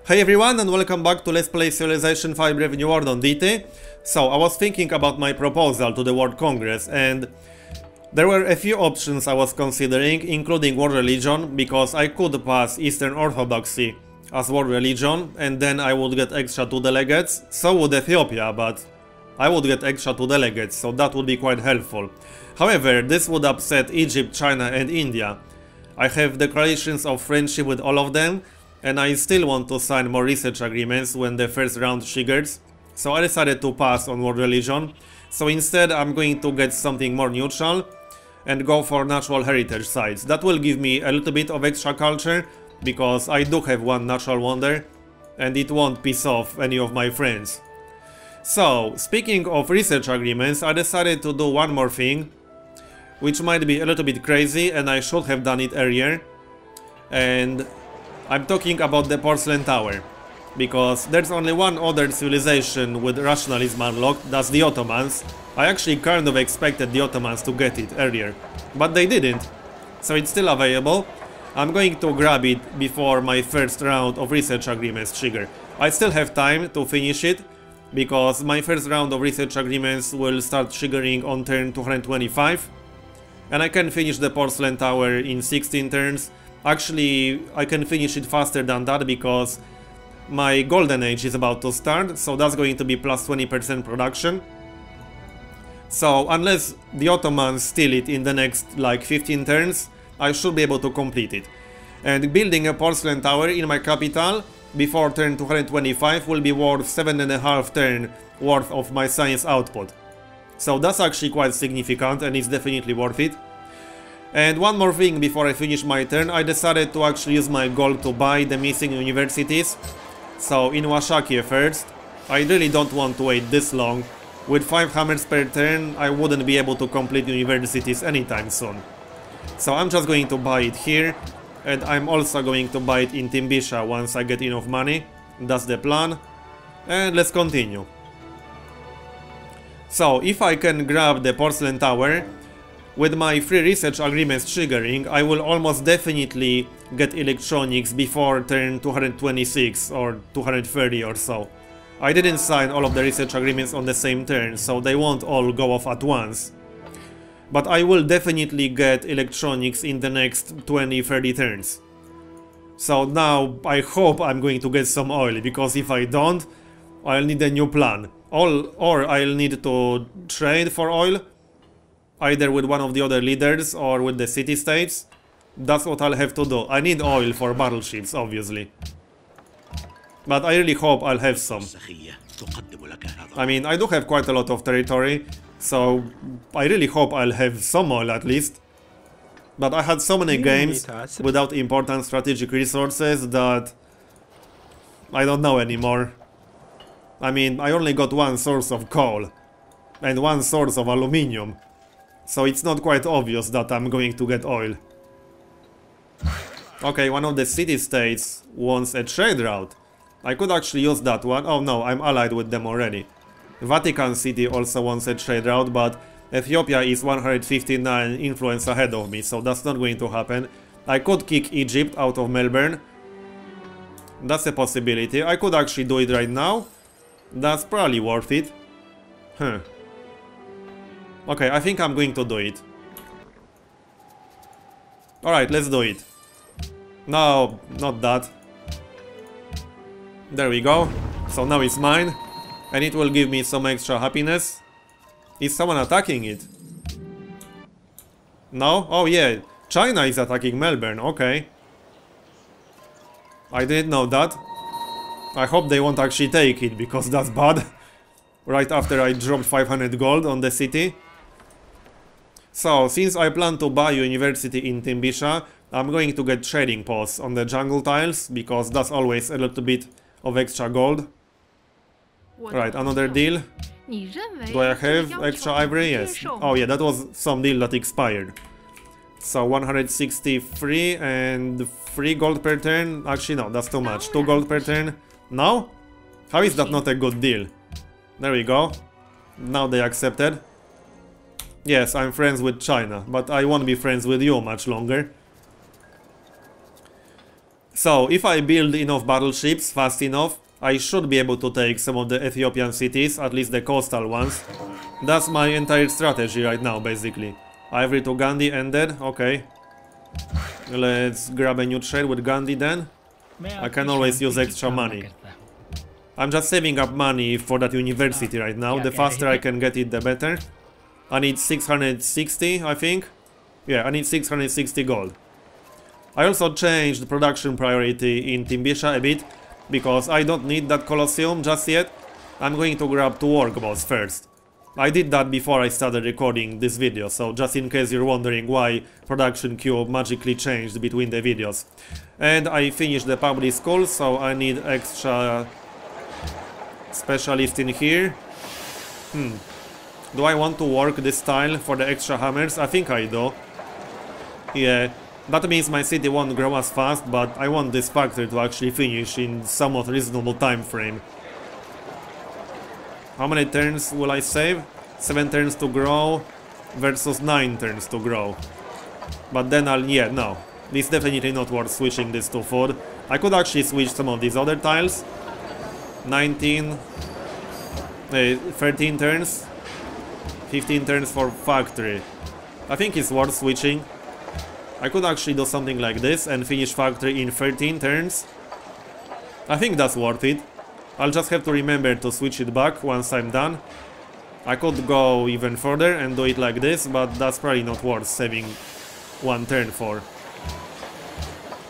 Hey everyone, and welcome back to Let's Play Civilization 5 Brave New World on Deity. So, I was thinking about my proposal to the World Congress, and there were a few options I was considering, including World Religion, because I could pass Eastern Orthodoxy as World Religion, and then I would get extra 2 delegates. So would Ethiopia, but I would get extra 2 delegates, so that would be quite helpful. However, this would upset Egypt, China and India. I have declarations of friendship with all of them, and I still want to sign more research agreements when the first round triggers, so I decided to pass on World Religion. So instead I'm going to get something more neutral and go for natural heritage sites. That will give me a little bit of extra culture, because I do have one natural wonder and it won't piss off any of my friends. So, speaking of research agreements, I decided to do one more thing, which might be a little bit crazy and I should have done it earlier. And I'm talking about the Porcelain Tower, because there's only one other civilization with rationalism unlocked, that's the Ottomans. I actually kind of expected the Ottomans to get it earlier, but they didn't, so it's still available. I'm going to grab it before my first round of research agreements trigger. I still have time to finish it, because my first round of research agreements will start triggering on turn 225, and I can finish the Porcelain Tower in 16 turns. Actually, I can finish it faster than that because my Golden Age is about to start, so that's going to be plus 20% production. So, unless the Ottomans steal it in the next, like, 15 turns, I should be able to complete it. And building a Porcelain Tower in my capital before turn 225 will be worth 7.5 turn worth of my science output. So that's actually quite significant and it's definitely worth it. And one more thing before I finish my turn, I decided to actually use my gold to buy the missing universities. So in Washakie first, I really don't want to wait this long. With 5 hammers per turn, I wouldn't be able to complete universities anytime soon. So I'm just going to buy it here, and I'm also going to buy it in Timbisha once I get enough money. That's the plan. And let's continue. So if I can grab the Porcelain Tower, with my free research agreements triggering, I will almost definitely get electronics before turn 226 or 230 or so. I didn't sign all of the research agreements on the same turn, so they won't all go off at once. But I will definitely get electronics in the next 20-30 turns. So now I hope I'm going to get some oil, because if I don't, I'll need a new plan. Or I'll need to trade for oil, either with one of the other leaders or with the city-states. That's what I'll have to do. I need oil for battleships, obviously. But I really hope I'll have some. I mean, I do have quite a lot of territory, so I really hope I'll have some oil at least. But I had so many games without important strategic resources that I don't know anymore. I mean, I only got one source of coal and one source of aluminium, so it's not quite obvious that I'm going to get oil. Okay, one of the city-states wants a trade route. I could actually use that one. Oh no, I'm allied with them already. Vatican City also wants a trade route, but Ethiopia is 159 influence ahead of me, so that's not going to happen. I could kick Egypt out of Melbourne. That's a possibility. I could actually do it right now. That's probably worth it. Huh. Okay, I think I'm going to do it. Alright, let's do it. No, not that. There we go. So now it's mine. And it will give me some extra happiness. Is someone attacking it? No? Oh yeah, China is attacking Melbourne, okay. I didn't know that. I hope they won't actually take it, because that's bad. Right after I dropped 500 gold on the city. So, since I plan to buy a university in Timbisha, I'm going to get trading posts on the jungle tiles, because that's always a little bit of extra gold. Right, another deal. Do I have extra ivory? Yes. Oh yeah, that was some deal that expired. So 163 and 3 gold per turn. Actually no, that's too much. 2 gold per turn. No? How is that not a good deal? There we go. Now they accepted. Yes, I'm friends with China, but I won't be friends with you much longer. So, if I build enough battleships fast enough, I should be able to take some of the Ethiopian cities, at least the coastal ones. That's my entire strategy right now, basically. Ivory to Gandhi ended, okay. Let's grab a new trade with Gandhi then. I can always use extra money. I'm just saving up money for that university right now. The faster I can get it, the better. I need 660, I think. Yeah, I need 660 gold. I also changed the production priority in Timbisha a bit, because I don't need that Colosseum just yet. I'm going to grab 2 workboats first. I did that before I started recording this video, so just in case you're wondering why production queue magically changed between the videos. And I finished the public school, so I need extra specialist in here. Do I want to work this tile for the extra hammers? I think I do. Yeah, that means my city won't grow as fast, but I want this factory to actually finish in somewhat reasonable time frame. How many turns will I save? 7 turns to grow versus 9 turns to grow. But then yeah, no. It's definitely not worth switching this to food. I could actually switch some of these other tiles. 13 turns. 15 turns for factory. I think it's worth switching. I could actually do something like this and finish factory in 13 turns. I think that's worth it. I'll just have to remember to switch it back once I'm done. I could go even further and do it like this, but that's probably not worth saving 1 turn for.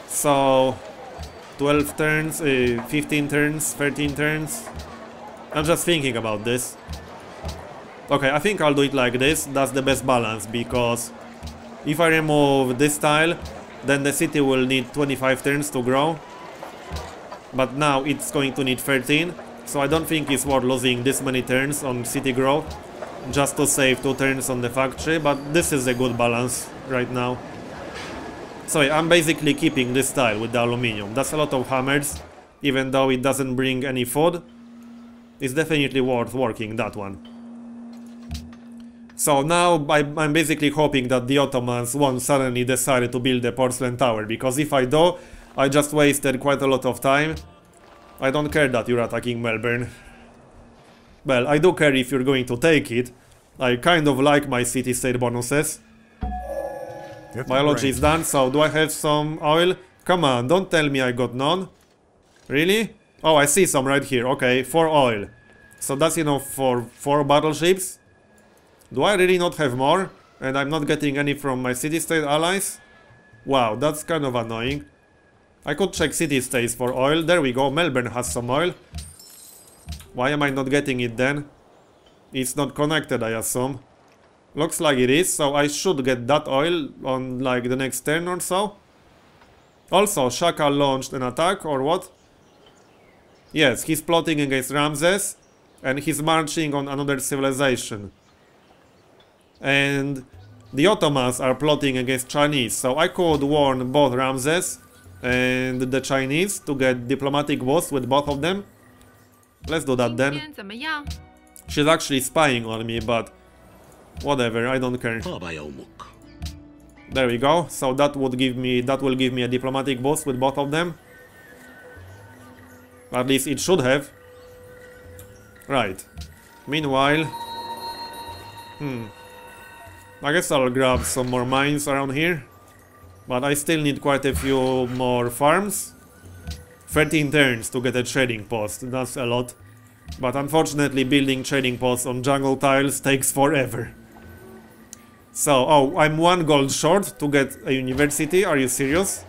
So 12 turns, 15 turns, 13 turns. I'm just thinking about this. Okay, I think I'll do it like this. That's the best balance, because if I remove this tile, then the city will need 25 turns to grow. But now it's going to need 13, so I don't think it's worth losing this many turns on city growth just to save 2 turns on the factory, but this is a good balance right now. So yeah, I'm basically keeping this tile with the aluminium. That's a lot of hammers, even though it doesn't bring any food. It's definitely worth working that one. So now I'm basically hoping that the Ottomans won't suddenly decide to build a porcelain tower, because if I do, I just wasted quite a lot of time. I don't care that you're attacking Melbourne. Well, I do care if you're going to take it. I kind of like my city-state bonuses. Biology is done, so do I have some oil? Come on, don't tell me I got none. Really? Oh, I see some right here. Okay, 4 oil. So that's enough for 4 battleships. Do I really not have more? And I'm not getting any from my city-state allies? Wow, that's kind of annoying. I could check city-states for oil. There we go, Melbourne has some oil. Why am I not getting it then? It's not connected, I assume. Looks like it is, so I should get that oil on like the next turn or so. Also, Shaka launched an attack, or what? Yes, he's plotting against Ramses, and he's marching on another civilization. And the Ottomans are plotting against Chinese, so I could warn both Ramses and the Chinese to get diplomatic boost with both of them. Let's do that then. She's actually spying on me, but whatever, I don't care. There we go. So that will give me a diplomatic boost with both of them. At least it should have. Right. Meanwhile, I guess I'll grab some more mines around here. But I still need quite a few more farms. 13 turns to get a trading post, that's a lot. But unfortunately building trading posts on jungle tiles takes forever. So, oh, I'm 1 gold short to get a university, are you serious?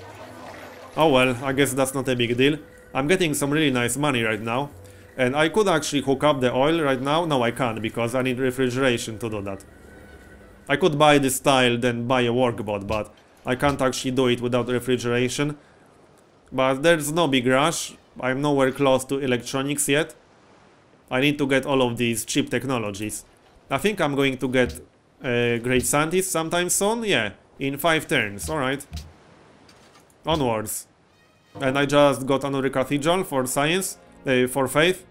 Oh well, I guess that's not a big deal. I'm getting some really nice money right now. And I could actually hook up the oil right now. No, I can't, because I need refrigeration to do that. I could buy this tile, then buy a workbot, but I can't actually do it without refrigeration. But there's no big rush. I'm nowhere close to electronics yet. I need to get all of these cheap technologies. I think I'm going to get a great scientist sometime soon. Yeah, in 5 turns. Alright. Onwards. And I just got another cathedral for science, for faith.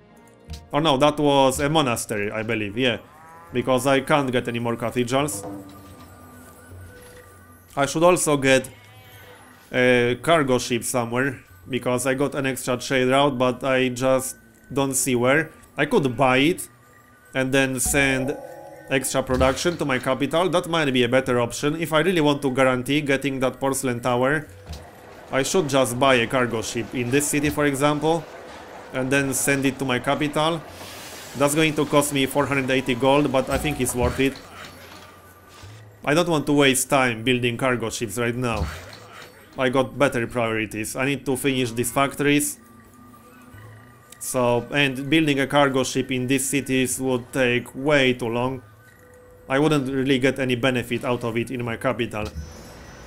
Oh no, that was a monastery, I believe, yeah. Because I can't get any more cathedrals. I should also get a cargo ship somewhere. because I got an extra trade route, but I just don't see where. I could buy it and then send extra production to my capital. That might be a better option. If I really want to guarantee getting that porcelain tower, I should just buy a cargo ship in this city, for example, and then send it to my capital. That's going to cost me 480 gold, but I think it's worth it. I don't want to waste time building cargo ships right now. I got better priorities. I need to finish these factories. So, and building a cargo ship in these cities would take way too long. I wouldn't really get any benefit out of it in my capital.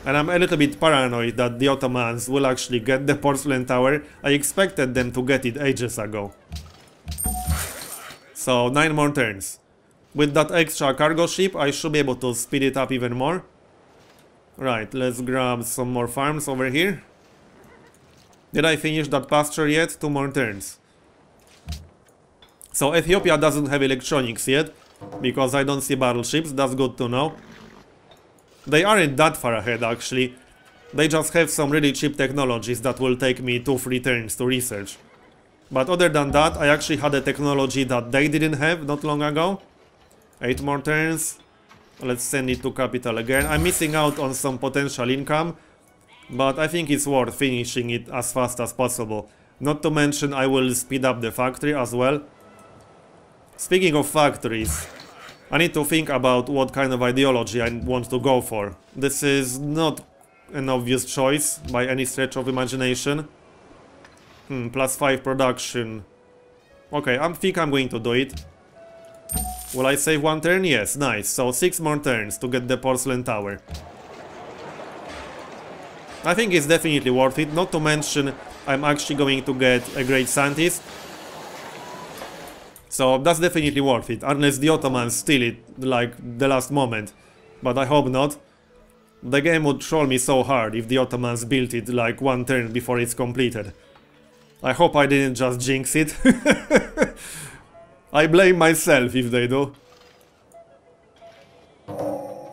And I'm a little bit paranoid that the Ottomans will actually get the porcelain tower. I expected them to get it ages ago. So 9 more turns. With that extra cargo ship, I should be able to speed it up even more. Right, let's grab some more farms over here. Did I finish that pasture yet? 2 more turns. So Ethiopia doesn't have electronics yet, because I don't see battleships. That's good to know. They aren't that far ahead actually. They just have some really cheap technologies that will take me 2-3 turns to research. But other than that, I actually had a technology that they didn't have not long ago. 8 more turns. Let's send it to capital again. I'm missing out on some potential income, but I think it's worth finishing it as fast as possible. Not to mention I will speed up the factory as well. Speaking of factories, I need to think about what kind of ideology I want to go for. This is not an obvious choice by any stretch of imagination. +5 production. Okay, I think I'm going to do it. Will I save 1 turn? Yes, nice. So 6 more turns to get the porcelain tower. I think it's definitely worth it, not to mention I'm actually going to get a great scientist. So that's definitely worth it, unless the Ottomans steal it like the last moment. But I hope not. The game would troll me so hard if the Ottomans built it like 1 turn before it's completed. I hope I didn't just jinx it. I blame myself if they do.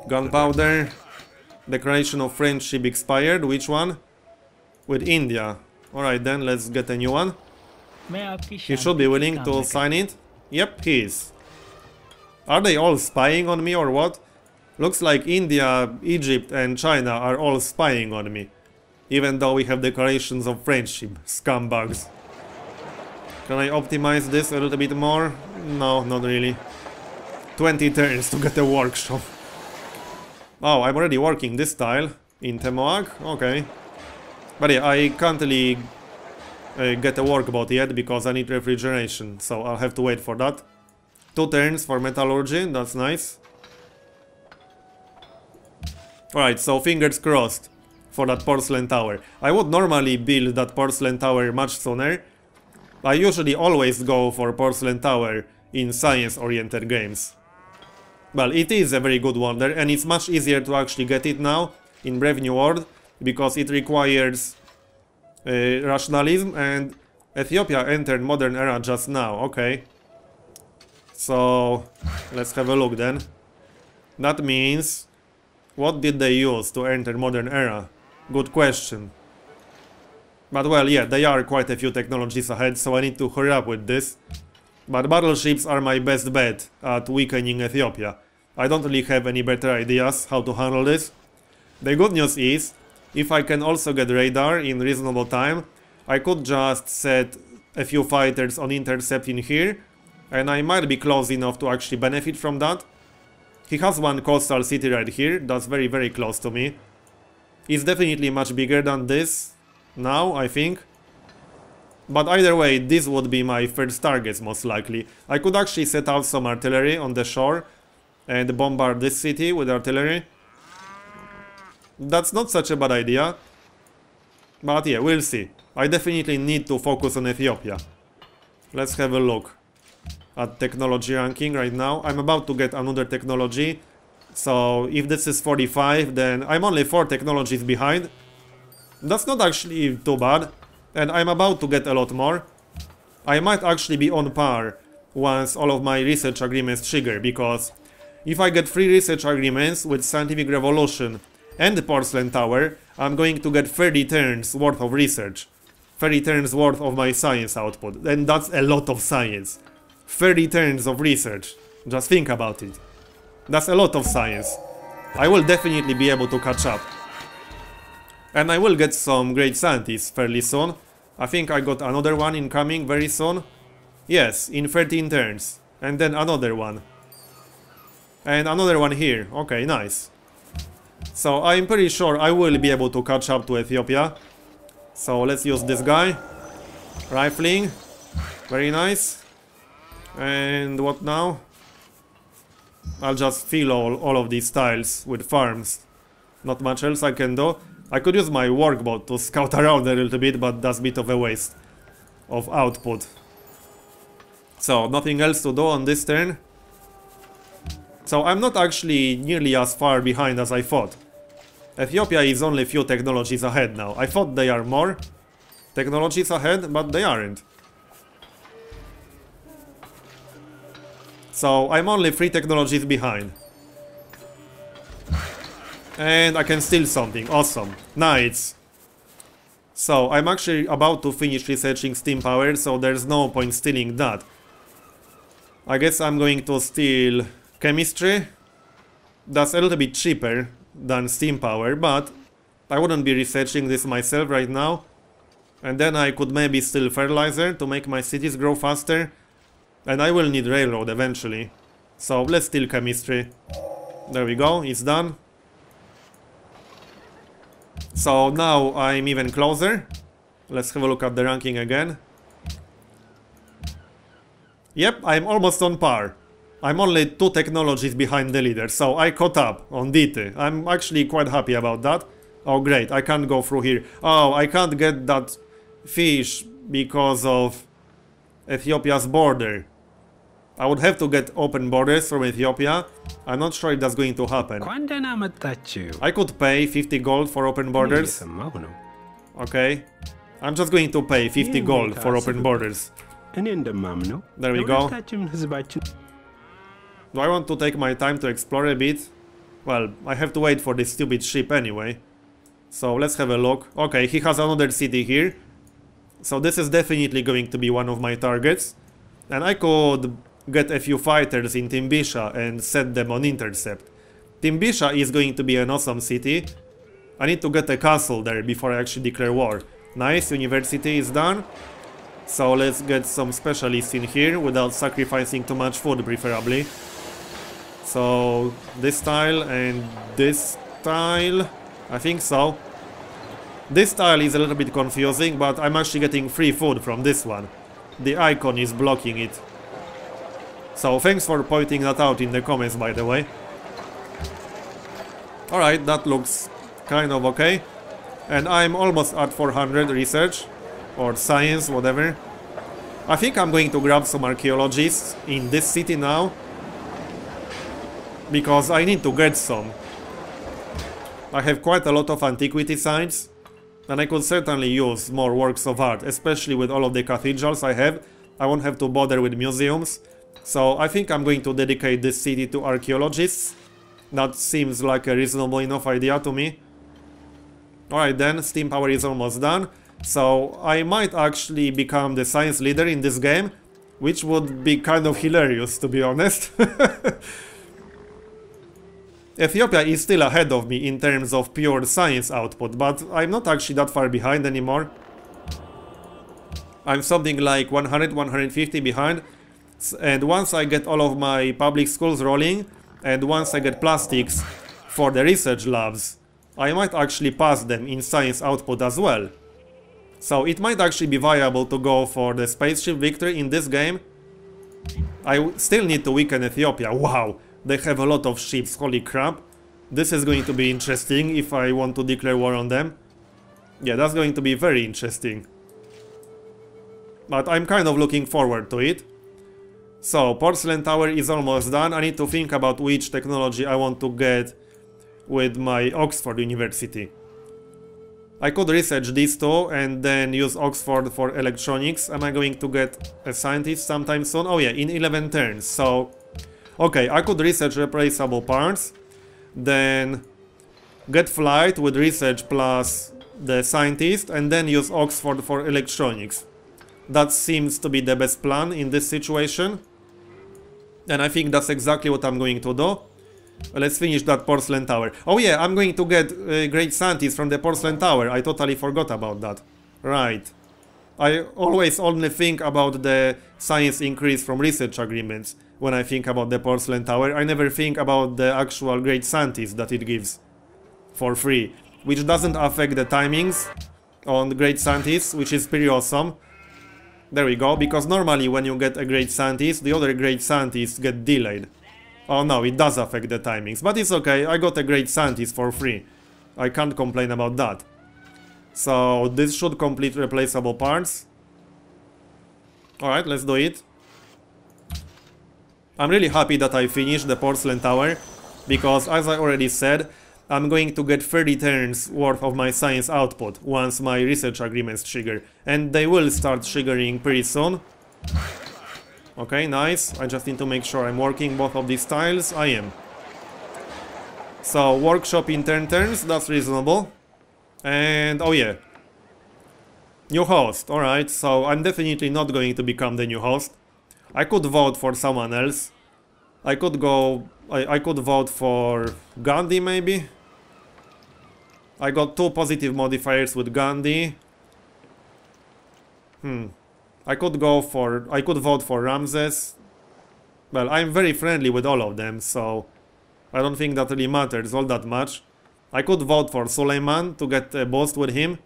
Gunpowder. Declaration of friendship expired. Which one? With India. Alright then, let's get a new one. He should be willing to sign it. Yep, he is. Are they all spying on me or what? Looks like India, Egypt and China are all spying on me. Even though we have declarations of friendship. Scumbags. Can I optimize this a little bit more? No, not really. 20 turns to get a workshop. Oh, I'm already working this tile in Temoag? Okay. But yeah, I can't really get a workboat yet because I need refrigeration, so I'll have to wait for that. 2 turns for metallurgy, that's nice. Alright, so fingers crossed for that porcelain tower. I would normally build that porcelain tower much sooner. I usually always go for porcelain tower in science-oriented games. Well, it is a very good wonder, and it's much easier to actually get it now in Brave New World, because it requires rationalism, and Ethiopia entered modern era just now. Okay. So, let's have a look then. That means, what did they use to enter modern era? Good question. But well, yeah, they are quite a few technologies ahead, so I need to hurry up with this. But battleships are my best bet at weakening Ethiopia. I don't really have any better ideas how to handle this. The good news is, if I can also get radar in reasonable time, I could just set a few fighters on intercept in here, and I might be close enough to actually benefit from that. He has one coastal city right here, that's very very close to me. It's definitely much bigger than this now, I think. But either way, this would be my first targets most likely. I could actually set out some artillery on the shore and bombard this city with artillery. That's not such a bad idea. But yeah, we'll see. I definitely need to focus on Ethiopia. Let's have a look at technology ranking right now. I'm about to get another technology. So if this is 45, then I'm only 4 technologies behind. That's not actually too bad. And I'm about to get a lot more. I might actually be on par once all of my research agreements trigger, because if I get 3 research agreements with Scientific Revolution and the Porcelain Tower, I'm going to get 30 turns worth of research. 30 turns worth of my science output. And that's a lot of science. 30 turns of research. Just think about it. That's a lot of science. I will definitely be able to catch up. And I will get some great scientists fairly soon. I think I got another one incoming very soon. Yes, in 13 turns. And then another one. And another one here. Okay, nice. So I'm pretty sure I will be able to catch up to Ethiopia. So let's use this guy. Rifling. Very nice. And what now? I'll just fill all of these tiles with farms. Not much else I can do. I could use my workboat to scout around a little bit, but that's a bit of a waste of output. So, nothing else to do on this turn. So, I'm not actually nearly as far behind as I thought. Ethiopia is only a few technologies ahead now. I thought they are more technologies ahead, but they aren't. So, I'm only 3 technologies behind. And I can steal something. Awesome. Nice. So, I'm actually about to finish researching steam power, so there's no point stealing that. I guess I'm going to steal chemistry. That's a little bit cheaper than steam power, but I wouldn't be researching this myself right now. And then I could maybe steal fertilizer to make my cities grow faster. And I will need railroad eventually. So, let's steal chemistry. There we go, it's done. So now I'm even closer. Let's have a look at the ranking again. Yep, I'm almost on par. I'm only 2 technologies behind the leader, so I caught up on Deity. I'm actually quite happy about that. Oh great, I can't go through here. Oh, I can't get that fish because of Ethiopia's border. I would have to get open borders from Ethiopia. I'm not sure if that's going to happen. I could pay 50 gold for open borders. Okay. I'm just going to pay 50 gold for open borders. There we go. Do I want to take my time to explore a bit? Well, I have to wait for this stupid ship anyway. So let's have a look. Okay, he has another city here. So this is definitely going to be one of my targets. And I could get a few fighters in Timbisha and set them on intercept. Timbisha is going to be an awesome city. I need to get a castle there before I actually declare war. Nice, university is done. So let's get some specialists in here without sacrificing too much food preferably. So this tile and this tile, I think so. This tile is a little bit confusing, but I'm actually getting free food from this one. The icon is blocking it. So thanks for pointing that out in the comments, by the way. Alright, that looks kind of okay. And I'm almost at 400 research. Or science, whatever. I think I'm going to grab some archaeologists in this city now. Because I need to get some. I have quite a lot of antiquity sites. And I could certainly use more works of art. Especially with all of the cathedrals I have. I won't have to bother with museums. So I think I'm going to dedicate this city to archaeologists. That seems like a reasonable enough idea to me. Alright then, steam power is almost done. So I might actually become the science leader in this game. Which would be kind of hilarious, to be honest. Ethiopia is still ahead of me in terms of pure science output. But I'm not actually that far behind anymore. I'm something like 100-150 behind. And once I get all of my public schools rolling, and once I get plastics for the research labs, I might actually pass them in science output as well. So it might actually be viable to go for the spaceship victory in this game. I still need to weaken Ethiopia. Wow, they have a lot of ships, holy crap. This is going to be interesting if I want to declare war on them. Yeah, that's going to be very interesting. But I'm kind of looking forward to it. So, porcelain tower is almost done. I need to think about which technology I want to get with my Oxford University. I could research these two and then use Oxford for electronics. Am I going to get a scientist sometime soon? Oh yeah, in 11 turns. So, okay, I could research replaceable parts. Then get flight with research plus the scientist, and then use Oxford for electronics. That seems to be the best plan in this situation. And I think that's exactly what I'm going to do. Let's finish that porcelain tower. Oh yeah, I'm going to get great scientists from the porcelain tower. I totally forgot about that. Right. I always only think about the science increase from research agreements when I think about the porcelain tower. I never think about the actual great scientists that it gives for free, which doesn't affect the timings on great scientists, which is pretty awesome. There we go, because normally when you get a great scientist, the other great scientists get delayed. Oh no, it does affect the timings, but it's okay, I got a great scientist for free. I can't complain about that. So this should complete replaceable parts. Alright, let's do it. I'm really happy that I finished the porcelain tower, because as I already said, I'm going to get 30 turns worth of my science output once my research agreements trigger, and they will start triggering pretty soon. Okay, nice. I just need to make sure I'm working both of these tiles. I am. So, workshop in 10 turns, that's reasonable. And, oh yeah. New host, alright, so I'm definitely not going to become the new host. I could vote for someone else. I could go... I could vote for Gandhi, maybe? I got 2 positive modifiers with Gandhi. I could vote for Ramses. Well, I'm very friendly with all of them, so I don't think that really matters all that much. I could vote for Suleiman to get a boost with him.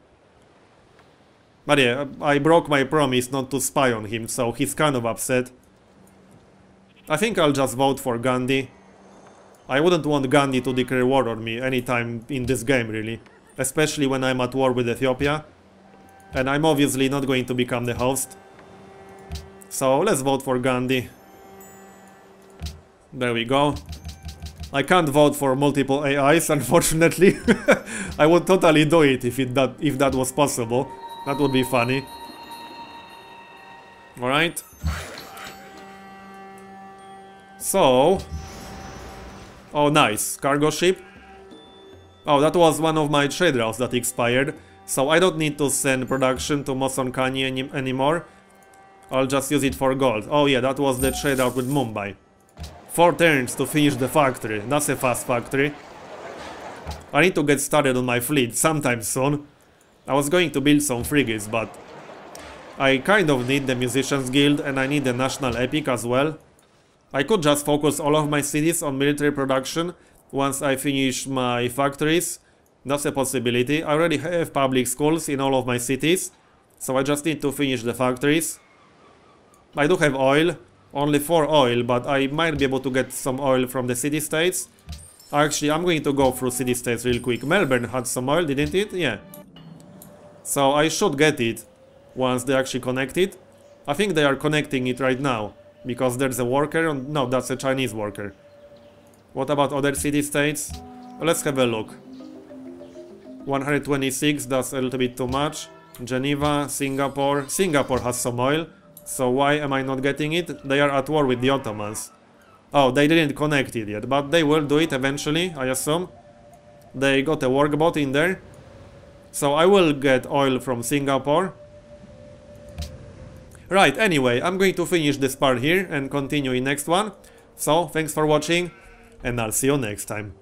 But yeah, I broke my promise not to spy on him, so he's kind of upset. I think I'll just vote for Gandhi. I wouldn't want Gandhi to declare war on me anytime in this game, really. Especially when I'm at war with Ethiopia. And I'm obviously not going to become the host. So let's vote for Gandhi. There we go. I can't vote for multiple AIs, unfortunately. I would totally do it if that was possible. That would be funny. Alright. So... Oh, nice. Cargo ship. Oh, that was one of my trade routes that expired. So I don't need to send production to Mosonkani anymore. I'll just use it for gold. Oh yeah, that was the trade route with Mumbai. 4 turns to finish the factory. That's a fast factory. I need to get started on my fleet sometime soon. I was going to build some frigates, but I kind of need the Musicians Guild and I need the National Epic as well. I could just focus all of my cities on military production once I finish my factories. That's a possibility. I already have public schools in all of my cities, so I just need to finish the factories. I do have oil, only 4 oil, but I might be able to get some oil from the city-states. Actually, I'm going to go through city-states real quick. Melbourne had some oil, didn't it? Yeah. So I should get it once they actually connect it. I think they are connecting it right now, because there's a worker on... No, that's a Chinese worker. What about other city-states? Let's have a look. 126, that's a little bit too much. Geneva, Singapore. Singapore has some oil, so why am I not getting it? They are at war with the Ottomans. Oh, they didn't connect it yet, but they will do it eventually, I assume. They got a workboat in there. So I will get oil from Singapore. Right, anyway, I'm going to finish this part here and continue in next one. So, thanks for watching, and I'll see you next time.